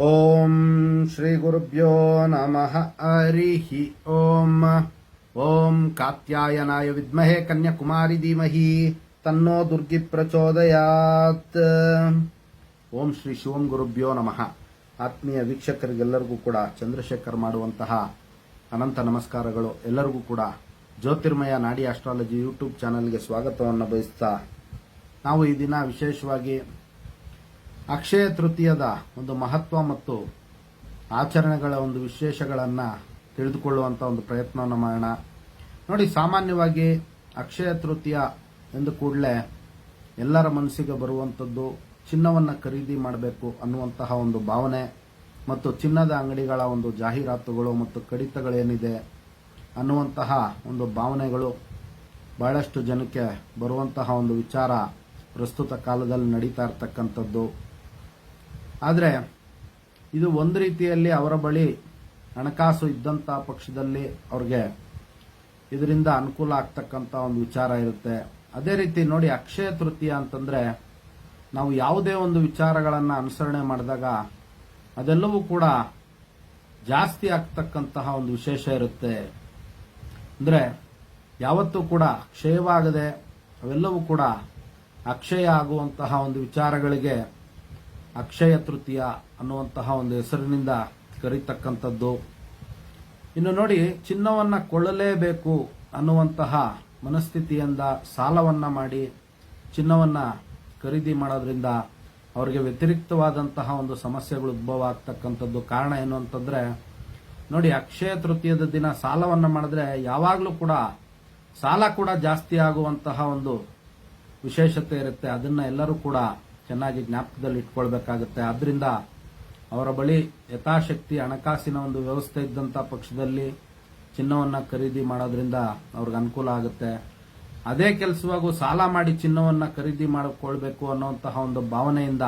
ಓಂ ಶ್ರೀ ಗುರುಭ್ಯೋ ನಮಃ ಹರಿಃ ಓಂ ಓಂ ಕಾತ್ಯಾಯನಾಯ ವಿದ್ಮಹೇ ಕನ್ಯಾಕುಮಾರಿ ಧೀಮಹಿ ತನ್ನೋ ದುರ್ಗಿ ಪ್ರಚೋದಯಾತ್. ಓಂ ಶ್ರೀ ಶಿವಂ ಗುರುಭ್ಯೋ ನಮಃ. ಆತ್ಮೀಯ ವೀಕ್ಷಕರಿಗೆಲ್ಲರಿಗೂ ಕೂಡ ಚಂದ್ರಶೇಖರ್ ಮಾಡುವಂತಹ ಅನಂತ ನಮಸ್ಕಾರಗಳು. ಎಲ್ಲರಿಗೂ ಕೂಡ ಜ್ಯೋತಿರ್ಮಯ ನಾಡಿ ಆಸ್ಟ್ರಾಲಜಿ ಯೂಟ್ಯೂಬ್ ಚಾನೆಲ್ಗೆ ಸ್ವಾಗತವನ್ನು ಬಯಸ್ತಾ, ನಾವು ಈ ದಿನ ವಿಶೇಷವಾಗಿ ಅಕ್ಷಯ ತೃತೀಯದ ಒಂದು ಮಹತ್ವ ಮತ್ತು ಆಚರಣೆಗಳ ಒಂದು ವಿಶೇಷಗಳನ್ನು ತಿಳಿದುಕೊಳ್ಳುವಂಥ ಒಂದು ಪ್ರಯತ್ನವನ್ನು ಮಾಡೋಣ. ನೋಡಿ, ಸಾಮಾನ್ಯವಾಗಿ ಅಕ್ಷಯ ತೃತೀಯ ಎಂದು ಕೂಡಲೇ ಎಲ್ಲರ ಮನಸ್ಸಿಗೆ ಬರುವಂಥದ್ದು ಚಿನ್ನವನ್ನು ಖರೀದಿ ಮಾಡಬೇಕು ಅನ್ನುವಂತಹ ಒಂದು ಭಾವನೆ ಮತ್ತು ಚಿನ್ನದ ಅಂಗಡಿಗಳ ಒಂದು ಜಾಹೀರಾತುಗಳು ಮತ್ತು ಕಡಿತಗಳೇನಿದೆ ಅನ್ನುವಂತಹ ಒಂದು ಭಾವನೆಗಳು ಬಹಳಷ್ಟು ಜನಕ್ಕೆ ಬರುವಂತಹ ಒಂದು ವಿಚಾರ ಪ್ರಸ್ತುತ ಕಾಲದಲ್ಲಿ ನಡೀತಾ ಇರತಕ್ಕಂಥದ್ದು. ಆದರೆ ಇದು ಒಂದು ರೀತಿಯಲ್ಲಿ ಅವರ ಬಳಿ ಹಣಕಾಸು ಇದ್ದಂಥ ಪಕ್ಷದಲ್ಲಿ ಅವ್ರಿಗೆ ಇದರಿಂದ ಅನುಕೂಲ ಆಗ್ತಕ್ಕಂಥ ಒಂದು ವಿಚಾರ ಇರುತ್ತೆ. ಅದೇ ರೀತಿ ನೋಡಿ, ಅಕ್ಷಯ ತೃತೀಯ ಅಂತಂದ್ರೆ ನಾವು ಯಾವುದೇ ಒಂದು ವಿಚಾರಗಳನ್ನು ಅನುಸರಣೆ ಮಾಡಿದಾಗ ಅದೆಲ್ಲವೂ ಕೂಡ ಜಾಸ್ತಿ ಆಗ್ತಕ್ಕಂತಹ ಒಂದು ವಿಶೇಷ ಇರುತ್ತೆ. ಅಂದ್ರೆ ಯಾವತ್ತೂ ಕೂಡ ಕ್ಷಯವಾಗದೆ ಅವೆಲ್ಲವೂ ಕೂಡ ಅಕ್ಷಯ ಆಗುವಂತಹ ಒಂದು ವಿಚಾರಗಳಿಗೆ ಅಕ್ಷಯ ತೃತೀಯ ಅನ್ನುವಂತಹ ಒಂದು ಹೆಸರಿನಿಂದ ಕರೀತಕ್ಕಂಥದ್ದು. ಇನ್ನು ನೋಡಿ, ಚಿನ್ನವನ್ನ ಕೊಳ್ಳಲೇಬೇಕು ಅನ್ನುವಂತಹ ಮನಸ್ಥಿತಿಯಿಂದ ಸಾಲವನ್ನ ಮಾಡಿ ಚಿನ್ನವನ್ನ ಖರೀದಿ ಮಾಡೋದ್ರಿಂದ ಅವರಿಗೆ ವ್ಯತಿರಿಕ್ತವಾದಂತಹ ಒಂದು ಸಮಸ್ಯೆಗಳು ಉದ್ಭವ ಆಗ್ತಕ್ಕಂಥದ್ದು. ಕಾರಣ ಏನು ಅಂತಂದ್ರೆ ನೋಡಿ, ಅಕ್ಷಯ ತೃತೀಯದ ದಿನ ಸಾಲವನ್ನ ಮಾಡಿದ್ರೆ ಯಾವಾಗಲೂ ಕೂಡ ಸಾಲ ಕೂಡ ಜಾಸ್ತಿ ಆಗುವಂತಹ ಒಂದು ವಿಶೇಷತೆ ಇರುತ್ತೆ. ಅದನ್ನ ಎಲ್ಲರೂ ಕೂಡ ಚೆನ್ನಾಗಿ ಜ್ಞಾಪಕದಲ್ಲಿ ಇಟ್ಕೊಳ್ಬೇಕಾಗುತ್ತೆ. ಆದ್ರಿಂದ ಅವರ ಬಳಿ ಯಥಾಶಕ್ತಿ ಹಣಕಾಸಿನ ಒಂದು ವ್ಯವಸ್ಥೆ ಇದ್ದಂಥ ಪಕ್ಷದಲ್ಲಿ ಚಿನ್ನವನ್ನ ಖರೀದಿ ಮಾಡೋದ್ರಿಂದ ಅವ್ರಿಗೆ ಅನುಕೂಲ ಆಗುತ್ತೆ. ಅದೇ ಕೆಲಸವಾಗೂ ಸಾಲ ಮಾಡಿ ಚಿನ್ನವನ್ನ ಖರೀದಿ ಮಾಡಿಕೊಳ್ಬೇಕು ಅನ್ನುವಂತಹ ಒಂದು ಭಾವನೆಯಿಂದ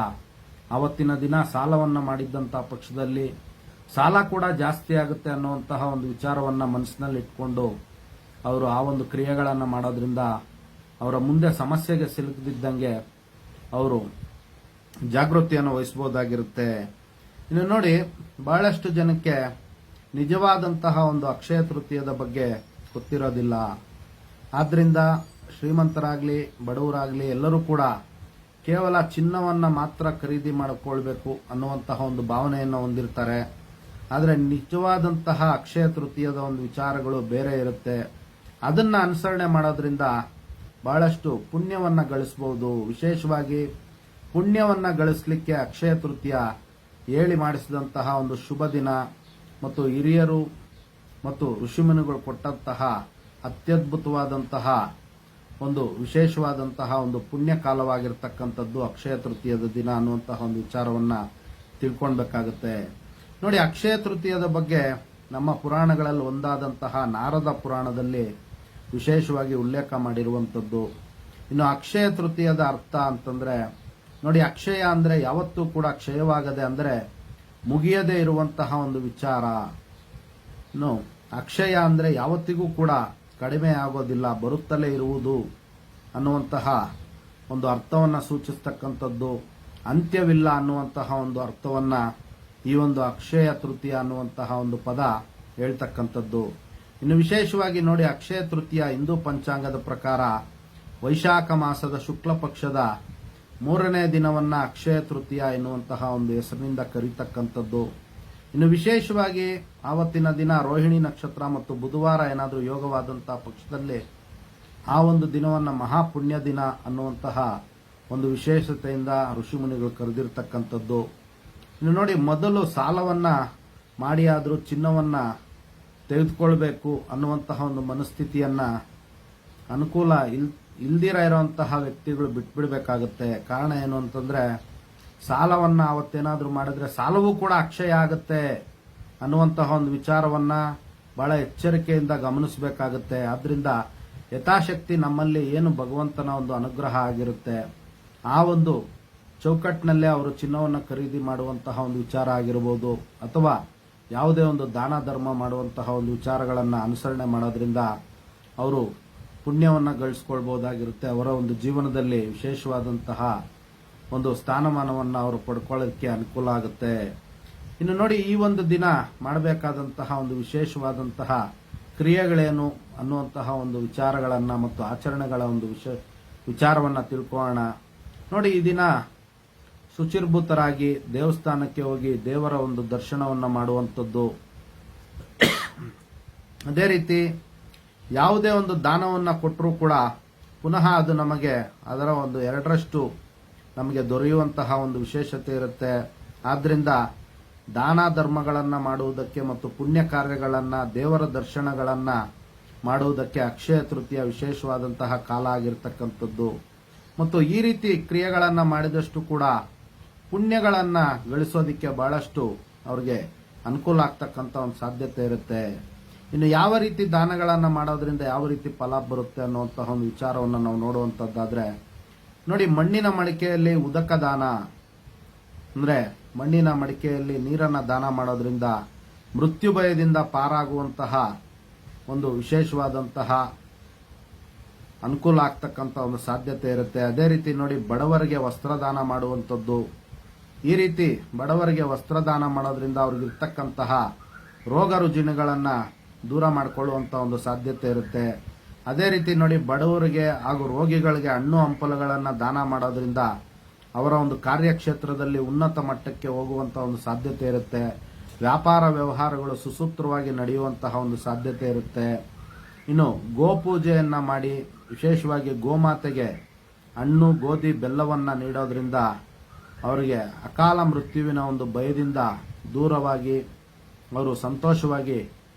ಅವತ್ತಿನ ದಿನ ಸಾಲವನ್ನ ಮಾಡಿದ್ದಂಥ ಪಕ್ಷದಲ್ಲಿ ಸಾಲ ಕೂಡ ಜಾಸ್ತಿ ಆಗುತ್ತೆ ಅನ್ನುವಂತಹ ಒಂದು ವಿಚಾರವನ್ನ ಮನಸ್ಸಿನಲ್ಲಿ ಇಟ್ಕೊಂಡು ಅವರು ಆ ಒಂದು ಕ್ರಿಯೆಗಳನ್ನು ಮಾಡೋದ್ರಿಂದ ಅವರ ಮುಂದೆ ಸಮಸ್ಯೆಗೆ ಸಿಲುಕದಿದ್ದಂಗೆ ಅವರು ಜಾಗೃತಿಯನ್ನು ವಹಿಸಬಹುದಾಗಿರುತ್ತೆ. ಇನ್ನು ನೋಡಿ, ಬಹಳಷ್ಟು ಜನಕ್ಕೆ ನಿಜವಾದಂತಹ ಒಂದು ಅಕ್ಷಯ ತೃತೀಯದ ಬಗ್ಗೆ ಗೊತ್ತಿರೋದಿಲ್ಲ. ಆದ್ರಿಂದ ಶ್ರೀಮಂತರಾಗ್ಲಿ ಬಡವರಾಗ್ಲಿ ಎಲ್ಲರೂ ಕೂಡ ಕೇವಲ ಚಿನ್ನವನ್ನ ಮಾತ್ರ ಖರೀದಿ ಮಾಡಿಕೊಳ್ಬೇಕು ಅನ್ನುವಂತಹ ಒಂದು ಭಾವನೆಯನ್ನು ಹೊಂದಿರ್ತಾರೆ. ಆದರೆ ನಿಜವಾದಂತಹ ಅಕ್ಷಯ ತೃತೀಯದ ಒಂದು ವಿಚಾರಗಳು ಬೇರೆ ಇರುತ್ತೆ. ಅದನ್ನ ಅನುಸರಣೆ ಮಾಡೋದ್ರಿಂದ ಬಹಳಷ್ಟು ಪುಣ್ಯವನ್ನ ಗಳಿಸಬಹುದು. ವಿಶೇಷವಾಗಿ ಪುಣ್ಯವನ್ನ ಗಳಿಸಲಿಕ್ಕೆ ಅಕ್ಷಯ ತೃತೀಯ ಹೇಳಿ ಮಾಡಿಸಿದಂತಹ ಒಂದು ಶುಭ ದಿನ ಮತ್ತು ಹಿರಿಯರು ಮತ್ತು ಋಷಿಮುನಿಗಳು ಕೊಟ್ಟಂತಹ ಅತ್ಯದ್ಭುತವಾದಂತಹ ಒಂದು ವಿಶೇಷವಾದಂತಹ ಒಂದು ಪುಣ್ಯ ಕಾಲವಾಗಿರ್ತಕ್ಕಂಥದ್ದು ಅಕ್ಷಯ ತೃತೀಯದ ದಿನ ಅನ್ನುವಂತಹ ಒಂದು ವಿಚಾರವನ್ನ ತಿಳ್ಕೊಳ್ಬೇಕಾಗುತ್ತೆ. ನೋಡಿ, ಅಕ್ಷಯ ತೃತೀಯದ ಬಗ್ಗೆ ನಮ್ಮ ಪುರಾಣಗಳಲ್ಲಿ ಒಂದಾದಂತಹ ನಾರದ ಪುರಾಣದಲ್ಲಿ ವಿಶೇಷವಾಗಿ ಉಲ್ಲೇಖ ಮಾಡಿರುವಂಥದ್ದು. ಇನ್ನು ಅಕ್ಷಯ ತೃತೀಯದ ಅರ್ಥ ಅಂತಂದ್ರೆ ನೋಡಿ, ಅಕ್ಷಯ ಅಂದ್ರೆ ಯಾವತ್ತೂ ಕೂಡ ಕ್ಷಯವಾಗದೆ ಅಂದ್ರೆ ಮುಗಿಯದೇ ಇರುವಂತಹ ಒಂದು ವಿಚಾರ. ಇನ್ನು ಅಕ್ಷಯ ಅಂದ್ರೆ ಯಾವತ್ತಿಗೂ ಕೂಡ ಕಡಿಮೆ ಆಗೋದಿಲ್ಲ, ಬರುತ್ತಲೇ ಇರುವುದು ಅನ್ನುವಂತಹ ಒಂದು ಅರ್ಥವನ್ನ ಸೂಚಿಸ್ತಕ್ಕಂಥದ್ದು. ಅಂತ್ಯವಿಲ್ಲ ಅನ್ನುವಂತಹ ಒಂದು ಅರ್ಥವನ್ನ ಈ ಒಂದು ಅಕ್ಷಯ ತೃತೀಯ ಅನ್ನುವಂತಹ ಒಂದು ಪದ ಹೇಳ್ತಕ್ಕಂಥದ್ದು. ಇನ್ನು ವಿಶೇಷವಾಗಿ ನೋಡಿ, ಅಕ್ಷಯ ತೃತೀಯ ಹಿಂದೂ ಪಂಚಾಂಗದ ಪ್ರಕಾರ ವೈಶಾಖ ಮಾಸದ ಶುಕ್ಲ ಪಕ್ಷದ 3ನೇ ದಿನವನ್ನ ಅಕ್ಷಯ ತೃತೀಯ ಎನ್ನುವಂತಹ ಒಂದು ಹೆಸರಿನಿಂದ ಕರೀತಕ್ಕಂಥದ್ದು. ಇನ್ನು ವಿಶೇಷವಾಗಿ ಆವತ್ತಿನ ದಿನ ರೋಹಿಣಿ ನಕ್ಷತ್ರ ಮತ್ತು ಬುಧವಾರ ಏನಾದರೂ ಯೋಗವಾದಂತಹ ಪಕ್ಷದಲ್ಲಿ ಆ ಒಂದು ದಿನವನ್ನ ಮಹಾಪುಣ್ಯ ದಿನ ಅನ್ನುವಂತಹ ಒಂದು ವಿಶೇಷತೆಯಿಂದ ಋಷಿಮುನಿಗಳು ಕರೆದಿರ್ತಕ್ಕಂಥದ್ದು. ಇನ್ನು ನೋಡಿ, ಮೊದಲು ಸಾಲವನ್ನ ಮಾಡಿ ಆದರೂ ಚಿನ್ನವನ್ನ ತೆಗೆದುಕೊಳ್ಬೇಕು ಅನ್ನುವಂತಹ ಒಂದು ಮನಸ್ಥಿತಿಯನ್ನ ಅನುಕೂಲ ಇಲ್ದಿರ ಇರುವಂತಹ ವ್ಯಕ್ತಿಗಳು ಬಿಟ್ಬಿಡ್ಬೇಕಾಗುತ್ತೆ. ಕಾರಣ ಏನು ಅಂತಂದ್ರೆ ಸಾಲವನ್ನ ಅವತ್ತೇನಾದ್ರೂ ಮಾಡಿದ್ರೆ ಸಾಲವೂ ಕೂಡ ಅಕ್ಷಯ ಆಗುತ್ತೆ ಅನ್ನುವಂತಹ ಒಂದು ವಿಚಾರವನ್ನ ಬಹಳ ಎಚ್ಚರಿಕೆಯಿಂದ ಗಮನಿಸಬೇಕಾಗುತ್ತೆ. ಆದ್ರಿಂದ ಯಥಾಶಕ್ತಿ ನಮ್ಮಲ್ಲಿ ಏನು ಭಗವಂತನ ಒಂದು ಅನುಗ್ರಹ ಆಗಿರುತ್ತೆ ಆ ಒಂದು ಚೌಕಟ್ಟಿನಲ್ಲೇ ಅವರು ಚಿನ್ನವನ್ನು ಖರೀದಿ ಮಾಡುವಂತಹ ಒಂದು ವಿಚಾರ ಆಗಿರಬಹುದು, ಅಥವಾ ಯಾವುದೇ ಒಂದು ದಾನ ಧರ್ಮ ಮಾಡುವಂತಹ ಒಂದು ವಿಚಾರಗಳನ್ನ ಅನುಸರಣೆ ಮಾಡೋದ್ರಿಂದ ಅವರು ಪುಣ್ಯವನ್ನ ಗಳಿಸ್ಕೊಳ್ಬಹುದಾಗಿರುತ್ತೆ. ಅವರ ಒಂದು ಜೀವನದಲ್ಲಿ ವಿಶೇಷವಾದಂತಹ ಒಂದು ಸ್ಥಾನಮಾನವನ್ನು ಅವರು ಪಡ್ಕೊಳ್ಳೋದಕ್ಕೆ ಅನುಕೂಲ ಆಗುತ್ತೆ. ಇನ್ನು ನೋಡಿ, ಈ ಒಂದು ದಿನ ಮಾಡಬೇಕಾದಂತಹ ಒಂದು ವಿಶೇಷವಾದಂತಹ ಕ್ರಿಯೆಗಳೇನು ಅನ್ನುವಂತಹ ಒಂದು ವಿಚಾರಗಳನ್ನ ಮತ್ತು ಆಚರಣೆಗಳ ಒಂದು ವಿಚಾರವನ್ನ ತಿಳ್ಕೊಳ್ಳೋಣ. ನೋಡಿ, ಈ ದಿನ ಶುಚಿರ್ಭೂತರಾಗಿ ದೇವಸ್ಥಾನಕ್ಕೆ ಹೋಗಿ ದೇವರ ಒಂದು ದರ್ಶನವನ್ನ ಮಾಡುವಂಥದ್ದು. ಅದೇ ರೀತಿ ಯಾವುದೇ ಒಂದು ದಾನವನ್ನ ಕೊಟ್ಟರೂ ಕೂಡ ಪುನಃ ಅದು ನಮಗೆ ಅದರ ಒಂದು 2ರಷ್ಟು ನಮಗೆ ದೊರೆಯುವಂತಹ ಒಂದು ವಿಶೇಷತೆ ಇರುತ್ತೆ. ಆದ್ರಿಂದ ದಾನ ಧರ್ಮಗಳನ್ನ ಮಾಡುವುದಕ್ಕೆ ಮತ್ತು ಪುಣ್ಯ ಕಾರ್ಯಗಳನ್ನ, ದೇವರ ದರ್ಶನಗಳನ್ನ ಮಾಡುವುದಕ್ಕೆ ಅಕ್ಷಯ ತೃತೀಯ ವಿಶೇಷವಾದಂತಹ ಕಾಲ ಆಗಿರ್ತಕ್ಕಂಥದ್ದು. ಮತ್ತು ಈ ರೀತಿ ಕ್ರಿಯೆಗಳನ್ನ ಮಾಡಿದಷ್ಟು ಕೂಡ ಪುಣ್ಯಗಳನ್ನ ಗಳಿಸೋದಿಕ್ಕೆ ಬಹಳಷ್ಟು ಅವ್ರಿಗೆ ಅನುಕೂಲ ಆಗ್ತಕ್ಕಂಥ ಒಂದು ಸಾಧ್ಯತೆ ಇರುತ್ತೆ. ಇನ್ನು ಯಾವ ರೀತಿ ದಾನಗಳನ್ನ ಮಾಡೋದ್ರಿಂದ ಯಾವ ರೀತಿ ಫಲ ಬರುತ್ತೆ ಅನ್ನುವಂತಹ ಒಂದು ವಿಚಾರವನ್ನು ನಾವು ನೋಡುವಂತದ್ದಾದ್ರೆ, ನೋಡಿ, ಮಣ್ಣಿನ ಮಡಿಕೆಯಲ್ಲಿ ಉದಕ ದಾನ ಅಂದ್ರೆ ಮಣ್ಣಿನ ಮಡಿಕೆಯಲ್ಲಿ ನೀರನ್ನ ದಾನ ಮಾಡೋದ್ರಿಂದ ಮೃತ್ಯು ಭಯದಿಂದ ಪಾರಾಗುವಂತಹ ಒಂದು ವಿಶೇಷವಾದಂತಹ ಅನುಕೂಲ ಆಗ್ತಕ್ಕಂಥ ಒಂದು ಸಾಧ್ಯತೆ ಇರುತ್ತೆ. ಅದೇ ರೀತಿ ನೋಡಿ, ಬಡವರಿಗೆ ವಸ್ತ್ರದಾನ ಮಾಡುವಂಥದ್ದು. ಈ ರೀತಿ ಬಡವರಿಗೆ ವಸ್ತ್ರದಾನ ಮಾಡೋದ್ರಿಂದ ಅವ್ರಿಗಿರ್ತಕ್ಕಂತಹ ರೋಗ ರುಜಿನಗಳನ್ನ ದೂರ ಮಾಡಿಕೊಳ್ಳುವಂತ ಒಂದು ಸಾಧ್ಯತೆ ಇರುತ್ತೆ. ಅದೇ ರೀತಿ ನೋಡಿ, ಬಡವರಿಗೆ ಹಾಗೂ ರೋಗಿಗಳಿಗೆ ಹಣ್ಣು ಹಂಪಲುಗಳನ್ನ ದಾನ ಮಾಡೋದ್ರಿಂದ ಅವರ ಒಂದು ಕಾರ್ಯಕ್ಷೇತ್ರದಲ್ಲಿ ಉನ್ನತ ಮಟ್ಟಕ್ಕೆ ಹೋಗುವಂತ ಒಂದು ಸಾಧ್ಯತೆ ಇರುತ್ತೆ. ವ್ಯಾಪಾರ ವ್ಯವಹಾರಗಳು ಸುಸೂತ್ರವಾಗಿ ನಡೆಯುವಂತಹ ಒಂದು ಸಾಧ್ಯತೆ ಇರುತ್ತೆ. ಇನ್ನು ಗೋಪೂಜೆಯನ್ನ ಮಾಡಿ ವಿಶೇಷವಾಗಿ ಗೋಮಾತೆಗೆ ಹಣ್ಣು, ಗೋಧಿ, ಬೆಲ್ಲವನ್ನ ನೀಡೋದ್ರಿಂದ ಅವರಿಗೆ ಅಕಾಲ ಮೃತ್ಯುವಿನ ಒಂದು ಭಯದಿಂದ ದೂರವಾಗಿ ಅವರು ಸಂತೋಷವಾಗಿ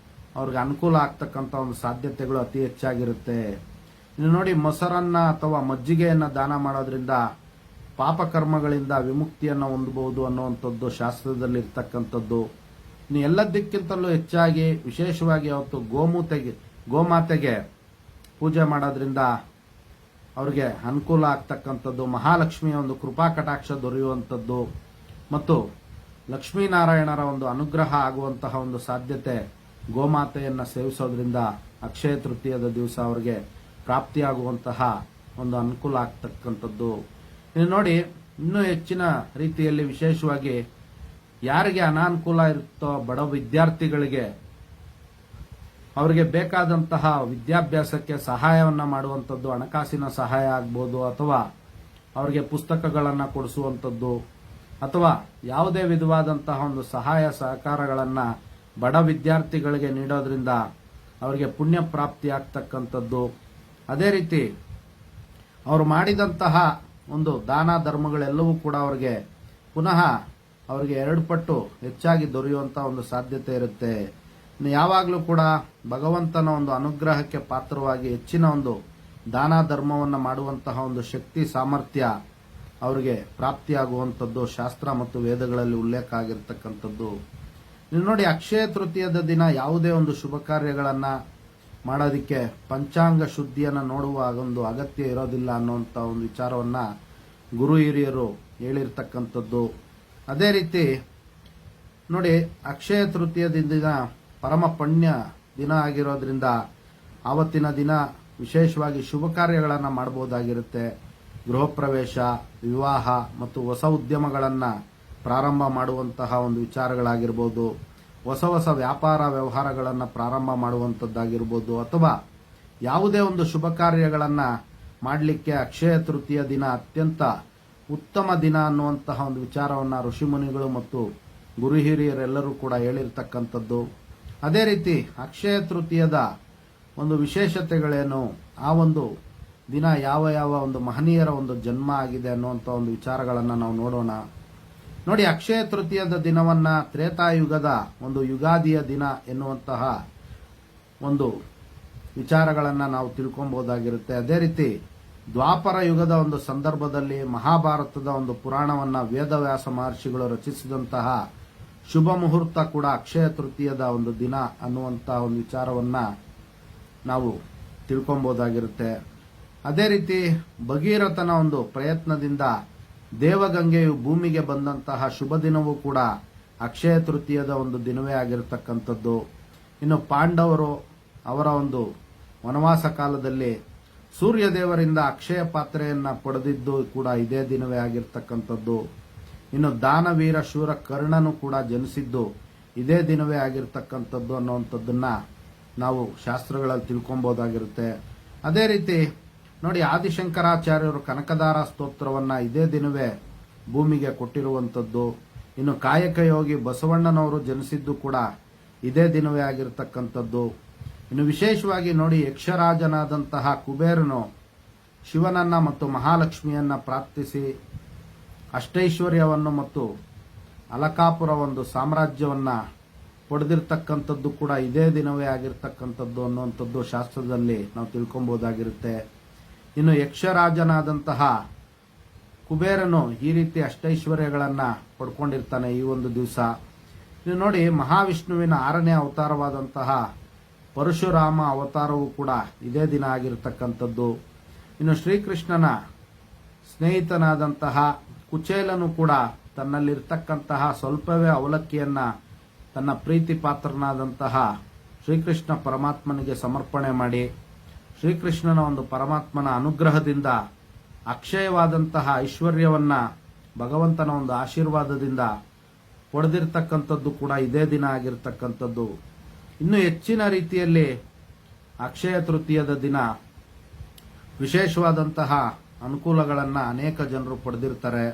ಅವ್ರಿಗೆ ಅನುಕೂಲ ಆಗ್ತಕ್ಕಂಥ ಒಂದು ಸಾಧ್ಯತೆಗಳು ಅತಿ ಹೆಚ್ಚಾಗಿರುತ್ತೆ. ಇನ್ನು ನೋಡಿ, ಮೊಸರನ್ನ ಅಥವಾ ಮಜ್ಜಿಗೆಯನ್ನ ದಾನ ಮಾಡೋದ್ರಿಂದ ಪಾಪಕರ್ಮಗಳಿಂದ ವಿಮುಕ್ತಿಯನ್ನು ಹೊಂದಬಹುದು ಅನ್ನುವಂಥದ್ದು ಶಾಸ್ತ್ರದಲ್ಲಿ ಇರ್ತಕ್ಕಂಥದ್ದು. ಇನ್ನು ಎಲ್ಲದಕ್ಕಿಂತಲೂ ಹೆಚ್ಚಾಗಿ ವಿಶೇಷವಾಗಿ ಅವತ್ತು ಗೋಮಾತೆಗೆ ಪೂಜೆ ಮಾಡೋದ್ರಿಂದ ಅವ್ರಿಗೆ ಅನುಕೂಲ ಆಗ್ತಕ್ಕಂಥದ್ದು, ಮಹಾಲಕ್ಷ್ಮಿಯ ಒಂದು ಕೃಪಾ ಕಟಾಕ್ಷ ದೊರೆಯುವಂಥದ್ದು ಮತ್ತು ಲಕ್ಷ್ಮೀನಾರಾಯಣರ ಒಂದು ಅನುಗ್ರಹ ಆಗುವಂತಹ ಒಂದು ಸಾಧ್ಯತೆ ಗೋಮಾತೆಯನ್ನ ಸೇವಿಸೋದ್ರಿಂದ ಅಕ್ಷಯ ತೃತೀಯದ ದಿವಸ ಅವರಿಗೆ ಪ್ರಾಪ್ತಿಯಾಗುವಂತಹ ಒಂದು ಅನುಕೂಲ ಆಗ್ತಕ್ಕಂಥದ್ದು. ಇನ್ನು ನೋಡಿ, ಇನ್ನೂ ಹೆಚ್ಚಿನ ರೀತಿಯಲ್ಲಿ ವಿಶೇಷವಾಗಿ ಯಾರಿಗೆ ಅನಾನುಕೂಲ ಇರುತ್ತೋ ಬಡ ವಿದ್ಯಾರ್ಥಿಗಳಿಗೆ ಅವರಿಗೆ ಬೇಕಾದಂತಹ ವಿದ್ಯಾಭ್ಯಾಸಕ್ಕೆ ಸಹಾಯವನ್ನ ಮಾಡುವಂಥದ್ದು, ಹಣಕಾಸಿನ ಸಹಾಯ ಆಗ್ಬೋದು, ಅಥವಾ ಅವರಿಗೆ ಪುಸ್ತಕಗಳನ್ನ ಕೊಡಿಸುವಂಥದ್ದು, ಅಥವಾ ಯಾವುದೇ ವಿಧವಾದಂತಹ ಒಂದು ಸಹಾಯ ಸಹಕಾರಗಳನ್ನ ಬಡ ವಿದ್ಯಾರ್ಥಿಗಳಿಗೆ ನೀಡೋದ್ರಿಂದ ಅವರಿಗೆ ಪುಣ್ಯ ಪ್ರಾಪ್ತಿ ಆಗ್ತಕ್ಕಂಥದ್ದು. ಅದೇ ರೀತಿ ಅವರು ಮಾಡಿದಂತಹ ಒಂದು ದಾನ ಧರ್ಮಗಳೆಲ್ಲವೂ ಕೂಡ ಅವರಿಗೆ ಪುನಃ ಅವರಿಗೆ 2 ಪಟ್ಟು ಹೆಚ್ಚಾಗಿ ದೊರೆಯುವಂತಹ ಒಂದು ಸಾಧ್ಯತೆ ಇರುತ್ತೆ. ಯಾವಾಗಲೂ ಕೂಡ ಭಗವಂತನ ಒಂದು ಅನುಗ್ರಹಕ್ಕೆ ಪಾತ್ರವಾಗಿ ಹೆಚ್ಚಿನ ಒಂದು ದಾನ ಧರ್ಮವನ್ನು ಮಾಡುವಂತಹ ಒಂದು ಶಕ್ತಿ ಸಾಮರ್ಥ್ಯ ಅವರಿಗೆ ಪ್ರಾಪ್ತಿಯಾಗುವಂಥದ್ದು ಶಾಸ್ತ್ರ ಮತ್ತು ವೇದಗಳಲ್ಲಿ ಉಲ್ಲೇಖ ಆಗಿರ್ತಕ್ಕಂಥದ್ದು. ನೀವು ನೋಡಿ, ಅಕ್ಷಯ ತೃತೀಯದ ದಿನ ಯಾವುದೇ ಒಂದು ಶುಭ ಕಾರ್ಯಗಳನ್ನ ಮಾಡೋದಿಕ್ಕೆ ಪಂಚಾಂಗ ಶುದ್ಧಿಯನ್ನ ನೋಡುವ ಒಂದು ಅಗತ್ಯ ಇರೋದಿಲ್ಲ ಅನ್ನುವಂಥ ಒಂದು ವಿಚಾರವನ್ನ ಗುರು ಹಿರಿಯರು ಹೇಳಿರ್ತಕ್ಕಂಥದ್ದು. ಅದೇ ರೀತಿ ನೋಡಿ, ಅಕ್ಷಯ ತೃತೀಯದ ದಿನ ಪರಮ ಪುಣ್ಯ ದಿನ ಆಗಿರೋದ್ರಿಂದ ಆವತ್ತಿನ ದಿನ ವಿಶೇಷವಾಗಿ ಶುಭ ಕಾರ್ಯಗಳನ್ನು ಮಾಡಬಹುದಾಗಿರುತ್ತೆ. ಗೃಹ ಪ್ರವೇಶ, ವಿವಾಹ ಮತ್ತು ಹೊಸ ಉದ್ಯಮಗಳನ್ನ ಪ್ರಾರಂಭ ಮಾಡುವಂತಹ ಒಂದು ವಿಚಾರಗಳಾಗಿರ್ಬೋದು, ಹೊಸ ವ್ಯಾಪಾರ ವ್ಯವಹಾರಗಳನ್ನು ಪ್ರಾರಂಭ ಮಾಡುವಂಥದ್ದಾಗಿರ್ಬೋದು, ಅಥವಾ ಯಾವುದೇ ಒಂದು ಶುಭ ಕಾರ್ಯಗಳನ್ನು ಮಾಡಲಿಕ್ಕೆ ಅಕ್ಷಯ ತೃತೀಯ ದಿನ ಅತ್ಯಂತ ಉತ್ತಮ ದಿನ ಅನ್ನುವಂತಹ ಒಂದು ವಿಚಾರವನ್ನು ಋಷಿಮುನಿಗಳು ಮತ್ತು ಗುರು ಹಿರಿಯರೆಲ್ಲರೂ ಕೂಡ ಹೇಳಿರ್ತಕ್ಕಂಥದ್ದು. ಅದೇ ರೀತಿ ಅಕ್ಷಯ ತೃತೀಯದ ಒಂದು ವಿಶೇಷತೆಗಳೇನು, ಆ ಒಂದು ದಿನ ಯಾವ ಯಾವ ಒಂದು ಮಹನೀಯರ ಒಂದು ಜನ್ಮ ಆಗಿದೆ ಅನ್ನುವಂಥ ಒಂದು ವಿಚಾರಗಳನ್ನು ನಾವು ನೋಡೋಣ. ನೋಡಿ, ಅಕ್ಷಯ ತೃತೀಯದ ದಿನವನ್ನ ತ್ರೇತಾಯುಗದ ಒಂದು ಯುಗಾದಿಯ ದಿನ ಎನ್ನುವಂತಹ ಒಂದು ವಿಚಾರಗಳನ್ನ ನಾವು ತಿಳ್ಕೊಬಹುದಾಗಿರುತ್ತೆ. ಅದೇ ರೀತಿ ದ್ವಾಪರ ಯುಗದ ಒಂದು ಸಂದರ್ಭದಲ್ಲಿ ಮಹಾಭಾರತದ ಒಂದು ಪುರಾಣವನ್ನ ವೇದವ್ಯಾಸ ಮಹರ್ಷಿಗಳು ರಚಿಸಿದಂತಹ ಶುಭ ಮುಹೂರ್ತ ಕೂಡ ಅಕ್ಷಯ ತೃತೀಯದ ಒಂದು ದಿನ ಅನ್ನುವಂತಹ ಒಂದು ವಿಚಾರವನ್ನ ನಾವು ತಿಳ್ಕೊಬಹುದಾಗಿರುತ್ತೆ. ಅದೇ ರೀತಿ ಭಗೀರಥನ ಒಂದು ಪ್ರಯತ್ನದಿಂದ ದೇವಗಂಗೆಯು ಭೂಮಿಗೆ ಬಂದಂತಹ ಶುಭ ದಿನವೂ ಕೂಡ ಅಕ್ಷಯ ತೃತೀಯದ ಒಂದು ದಿನವೇ ಆಗಿರತಕ್ಕಂಥದ್ದು. ಇನ್ನು ಪಾಂಡವರು ಅವರ ಒಂದು ವನವಾಸ ಕಾಲದಲ್ಲಿ ಸೂರ್ಯದೇವರಿಂದ ಅಕ್ಷಯ ಪಾತ್ರೆಯನ್ನ ಪಡೆದಿದ್ದು ಕೂಡ ಇದೇ ದಿನವೇ ಆಗಿರ್ತಕ್ಕಂಥದ್ದು. ಇನ್ನು ದಾನವೀರ ಶೂರ ಕರ್ಣನು ಕೂಡ ಜನಿಸಿದ್ದು ಇದೇ ದಿನವೇ ಆಗಿರ್ತಕ್ಕಂಥದ್ದು ಅನ್ನುವಂಥದ್ದನ್ನ ನಾವು ಶಾಸ್ತ್ರಗಳಲ್ಲಿ ತಿಳ್ಕೊಬಹುದಾಗಿರುತ್ತೆ. ಅದೇ ರೀತಿ ನೋಡಿ, ಆದಿಶಂಕರಾಚಾರ್ಯರು ಕನಕದಾರ ಸ್ತೋತ್ರವನ್ನ ಇದೇ ದಿನವೇ ಭೂಮಿಗೆ ಕೊಟ್ಟಿರುವಂಥದ್ದು. ಇನ್ನು ಕಾಯಕ ಯೋಗಿ ಬಸವಣ್ಣನವರು ಜನಿಸಿದ್ದು ಕೂಡ ಇದೇ ದಿನವೇ ಆಗಿರ್ತಕ್ಕಂಥದ್ದು. ಇನ್ನು ವಿಶೇಷವಾಗಿ ನೋಡಿ, ಯಕ್ಷರಾಜನಾದಂತಹ ಕುಬೇರನು ಶಿವನನ್ನ ಮತ್ತು ಮಹಾಲಕ್ಷ್ಮಿಯನ್ನ ಪ್ರಾರ್ಥಿಸಿ ಅಷ್ಟೈಶ್ವರ್ಯವನ್ನು ಮತ್ತು ಅಲಕಾಪುರ ಒಂದು ಸಾಮ್ರಾಜ್ಯವನ್ನ ಪಡೆದಿರ್ತಕ್ಕಂಥದ್ದು ಕೂಡ ಇದೇ ದಿನವೇ ಆಗಿರ್ತಕ್ಕಂಥದ್ದು ಅನ್ನುವಂಥದ್ದು ಶಾಸ್ತ್ರದಲ್ಲಿ ನಾವು ತಿಳ್ಕೊಬಹುದಾಗಿರುತ್ತೆ. ಇನ್ನು ಯಕ್ಷರಾಜನಾದಂತಹ ಕುಬೇರನು ಈ ರೀತಿ ಅಷ್ಟೈಶ್ವರ್ಯಗಳನ್ನ ಪಡ್ಕೊಂಡಿರ್ತಾನೆ ಈ ಒಂದು ದಿವಸ. ನೀವು ನೋಡಿ, ಮಹಾವಿಷ್ಣುವಿನ 6ನೇ ಅವತಾರವಾದಂತಹ ಪರಶುರಾಮ ಅವತಾರವೂ ಕೂಡ ಇದೇ ದಿನ ಆಗಿರತಕ್ಕಂಥದ್ದು. ಇನ್ನು ಶ್ರೀಕೃಷ್ಣನ ಸ್ನೇಹಿತನಾದಂತಹ ಕುಚೇಲನು ಕೂಡ ತನ್ನಲ್ಲಿರ್ತಕ್ಕಂತಹ ಸ್ವಲ್ಪವೇ ಅವಲಕ್ಕಿಯನ್ನ ತನ್ನ ಪ್ರೀತಿ ಪಾತ್ರನಾದಂತಹ ಶ್ರೀಕೃಷ್ಣ ಪರಮಾತ್ಮನಿಗೆ ಸಮರ್ಪಣೆ ಮಾಡಿ ಶ್ರೀಕೃಷ್ಣನ ಒಂದು ಪರಮಾತ್ಮನ ಅನುಗ್ರಹದಿಂದ ಅಕ್ಷಯವಾದಂತಹ ಐಶ್ವರ್ಯವನ್ನ ಭಗವಂತನ ಒಂದು ಆಶೀರ್ವಾದದಿಂದ ಪಡೆದಿರ್ತಕ್ಕಂಥದ್ದು ಕೂಡ ಇದೇ ದಿನ ಆಗಿರ್ತಕ್ಕಂಥದ್ದು. ಇನ್ನು ಹೆಚ್ಚಿನ ರೀತಿಯಲ್ಲಿ ಅಕ್ಷಯ ತೃತೀಯದ ದಿನ ವಿಶೇಷವಾದಂತಹ ಅನುಕೂಲಗಳನ್ನ ಅನೇಕ ಜನರು ಪಡೆದಿರ್ತಾರೆ.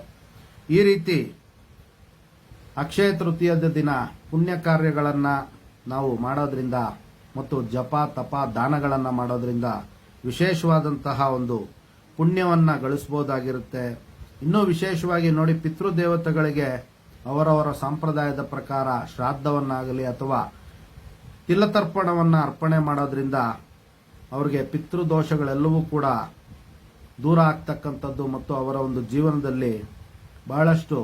ಈ ರೀತಿ ಅಕ್ಷಯ ತೃತೀಯದ ದಿನ ಪುಣ್ಯ ಕಾರ್ಯಗಳನ್ನ ನಾವು ಮಾಡೋದ್ರಿಂದ ಮತ್ತು ಜಪ ತಪ ದಾನಗಳನ್ನ ಮಾಡೋದ್ರಿಂದ ವಿಶೇಷವಾದಂತಹ ಒಂದು ಪುಣ್ಯವನ್ನ ಗಳಿಸಬಹುದಾಗಿರುತ್ತೆ. ಇನ್ನೂ ವಿಶೇಷವಾಗಿ ನೋಡಿ, ಪಿತೃದೇವತೆಗಳಿಗೆ ಅವರವರ ಸಂಪ್ರದಾಯದ ಪ್ರಕಾರ ಶ್ರಾದ್ದವನ್ನಾಗಲಿ ಅಥವಾ ತಿಲತರ್ಪಣವನ್ನ ಅರ್ಪಣೆ ಮಾಡೋದ್ರಿಂದ ಅವರಿಗೆ ಪಿತೃದೋಷಗಳೆಲ್ಲವೂ ಕೂಡ ದೂರ ಆಗ್ತಕ್ಕಂಥದ್ದು ಮತ್ತು ಅವರ ಒಂದು ಜೀವನದಲ್ಲಿ ಬಹಳಷ್ಟು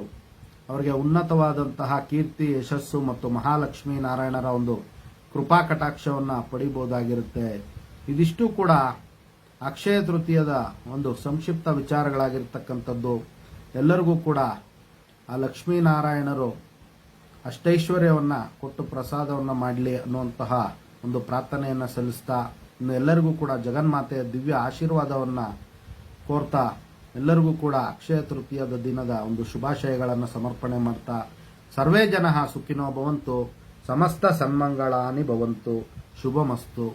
ಅವರಿಗೆ ಉನ್ನತವಾದಂತಹ ಕೀರ್ತಿ, ಯಶಸ್ಸು ಮತ್ತು ಮಹಾಲಕ್ಷ್ಮೀ ನಾರಾಯಣರ ಒಂದು ಕೃಪಾ ಕಟಾಕ್ಷವನ್ನ ಪಡಿಬಹುದಾಗಿರುತ್ತೆ. ಇದಿಷ್ಟು ಕೂಡ ಅಕ್ಷಯ ತೃತೀಯದ ಒಂದು ಸಂಕ್ಷಿಪ್ತ ವಿಚಾರಗಳಾಗಿರ್ತಕ್ಕಂಥದ್ದು. ಎಲ್ಲರಿಗೂ ಕೂಡ ಆ ಲಕ್ಷ್ಮೀನಾರಾಯಣರು ಅಷ್ಟೈಶ್ವರ್ಯವನ್ನ ಕೊಟ್ಟು ಪ್ರಸಾದವನ್ನ ಮಾಡಲಿ ಅನ್ನುವಂತಹ ಒಂದು ಪ್ರಾರ್ಥನೆಯನ್ನ ಸಲ್ಲಿಸ್ತಾ, ಇನ್ನು ಎಲ್ಲರಿಗೂ ಕೂಡ ಜಗನ್ಮಾತೆಯ ದಿವ್ಯ ಆಶೀರ್ವಾದವನ್ನ ಕೋರ್ತಾ ಎಲ್ಲರಿಗೂ ಕೂಡ ಅಕ್ಷಯ ತೃತೀಯದ ದಿನದ ಒಂದು ಶುಭಾಶಯಗಳನ್ನು ಸಮರ್ಪಣೆ ಮಾಡ್ತಾ, ಸರ್ವೇ ಜನಃ ಸುಖಿನೋ ಭವಂತು, ಸಮಸ್ತ ಸನ್ಮಂಗಳಾನಿ ಭವಂತು, ಶುಭಮಸ್ತು.